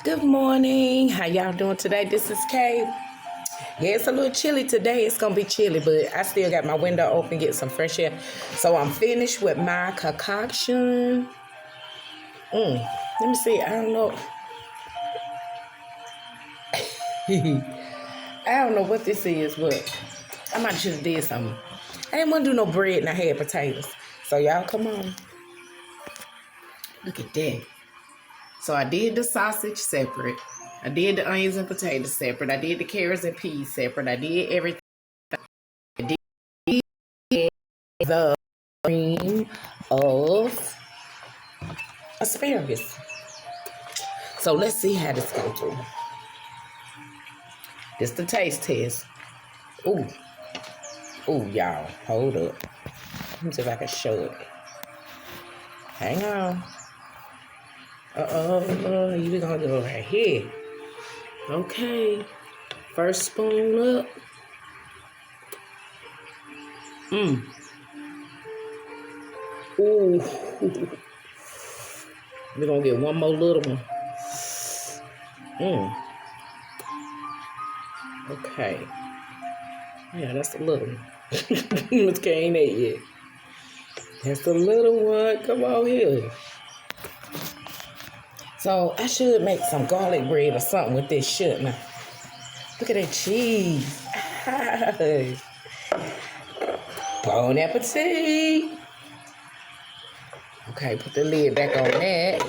Good morning. How y'all doing today? This is Kay. Yeah, it's a little chilly today. It's gonna be chilly, but I still got my window open, get some fresh air. So I'm finished with my concoction. Let me see. I don't know. I don't know what this is, but I might just did something. I didn't want to do no bread and I had potatoes. So y'all come on. Look at that. So I did the sausage separate. I did the onions and potatoes separate. I did the carrots and peas separate. I did everything. I did the cream of asparagus. So let's see how this goes through. This the taste test. Ooh. Ooh, y'all. Hold up. Let me see if I can show it. Hang on. You're gonna go right here. Okay. First spoon up. Ooh. We're gonna get one more little one. Okay. Yeah, that's a little one. Miss K ain't ate yet. That's a little one. Come on here. So I should make some garlic bread or something with this, shouldn't I? Look at that cheese. Bon appetit. Okay, put the lid back on that.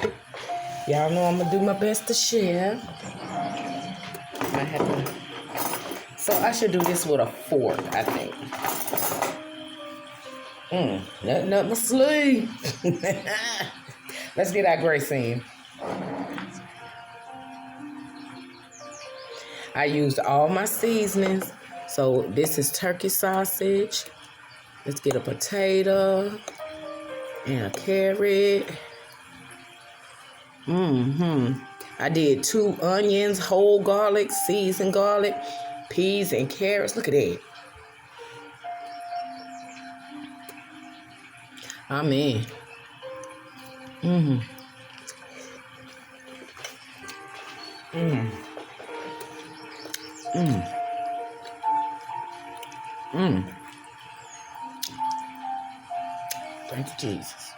Y'all know I'm gonna do my best to share. So I should do this with a fork, I think. Nothing up my sleeve. Let's get our grace in. I used all my seasonings. So this is turkey sausage. Let's get a potato and a carrot. I did 2 onions, whole garlic, seasoned garlic, peas and carrots. Look at that. I'm in. Thank you, Jesus.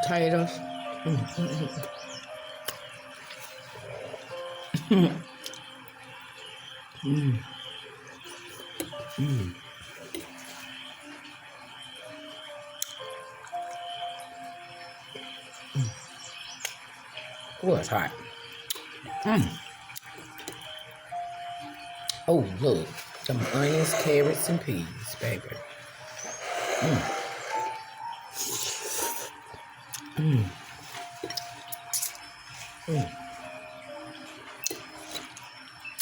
Potatoes. Oh, it's hot. Oh, look. Some onions, carrots, and peas, baby.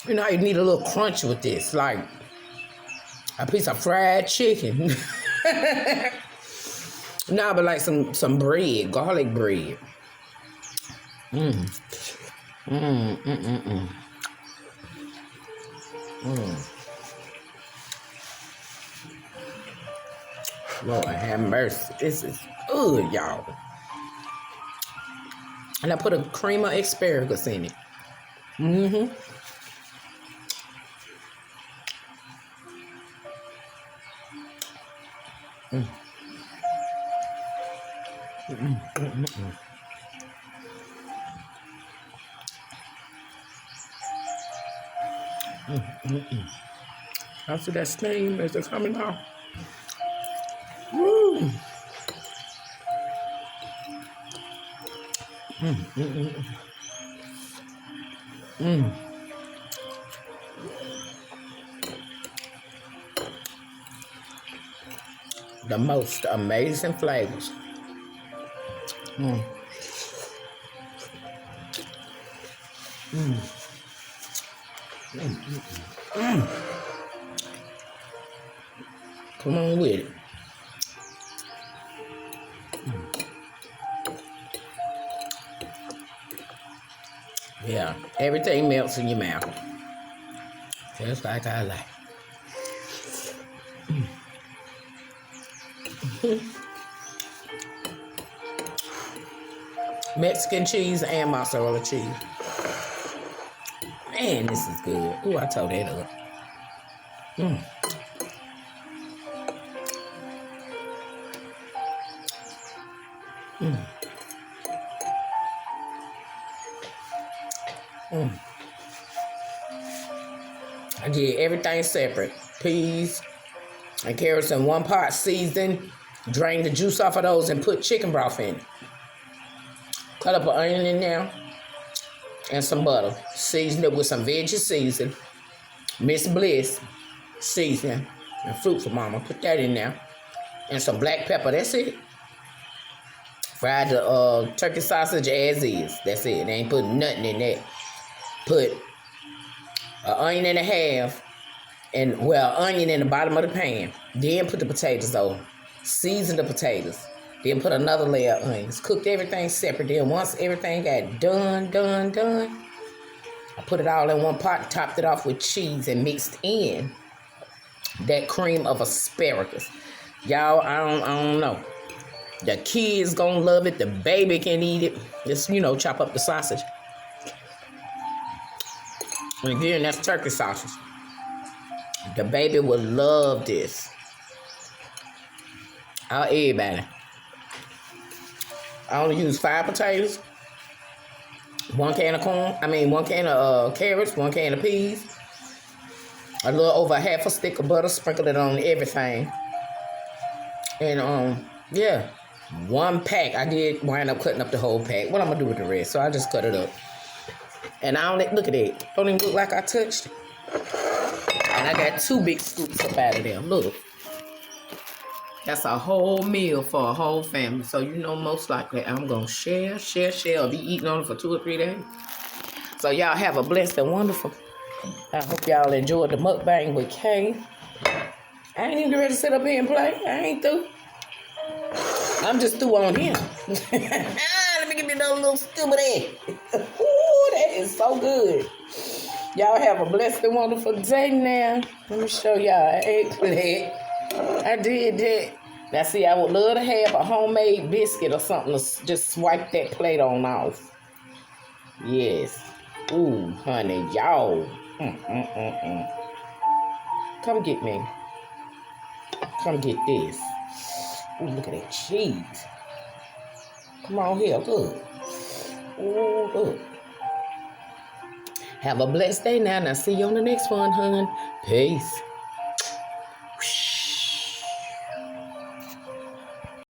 You know how you need a little crunch with this, like a piece of fried chicken. Nah, but like some bread, garlic bread. Lord have mercy. This is good, y'all. And I put a cream of asparagus in it. I see that steam as it's coming out. Woo! The most amazing flavors. Come on with it. Yeah, everything melts in your mouth. Just like I like. Mexican cheese and mozzarella cheese. Man, this is good. Ooh, I tore that up. Mm. Mm. Mm. I did everything separate. Peas and carrots in one pot, seasoned. Drain the juice off of those and put chicken broth in it. Cut up an onion in there and some butter. Season it with some veggie season. Miss Bliss season and fruit for mama. Put that in there. And some black pepper. That's it. Fried the turkey sausage as is. That's it. They ain't putting nothing in that. Put an onion and a half. And, onion in the bottom of the pan. Then put the potatoes on. Season the potatoes. Then put another layer of onions. Cooked everything separate. Then once everything got done, I put it all in one pot, topped it off with cheese, and mixed in that cream of asparagus. Y'all, I don't know. The kids gonna love it. The baby can eat it. Just, chop up the sausage. And again, that's turkey sausage. The baby will love this. Everybody. I only use 5 potatoes, 1 can of corn. 1 can of carrots, 1 can of peas, a little over half a stick of butter. Sprinkle it on everything. And 1 pack. I did wind up cutting up the whole pack. What I'm gonna do with the rest? So I just cut it up. And I don't look at it. Don't even look like I touched it. And I got 2 big scoops up out of there. Look. That's a whole meal for a whole family. So most likely I'm going to share, or be eating on it for 2 or 3 days. So y'all have a blessed and wonderful. I hope y'all enjoyed the mukbang with Kay. I ain't even ready to sit up here and play. I ain't through. I'm just through on him. Let me give me another little scoop of that. Ooh, that is so good. Y'all have a blessed and wonderful day now. Let me show y'all an eggplant. I did that. Now, see, I would love to have a homemade biscuit or something to just swipe that plate on off. Yes. Ooh, honey, y'all. Come get me. Come get this. Ooh, look at that cheese. Come on here, look. Ooh, look. Have a blessed day now, and I'll see you on the next one, hon. Peace.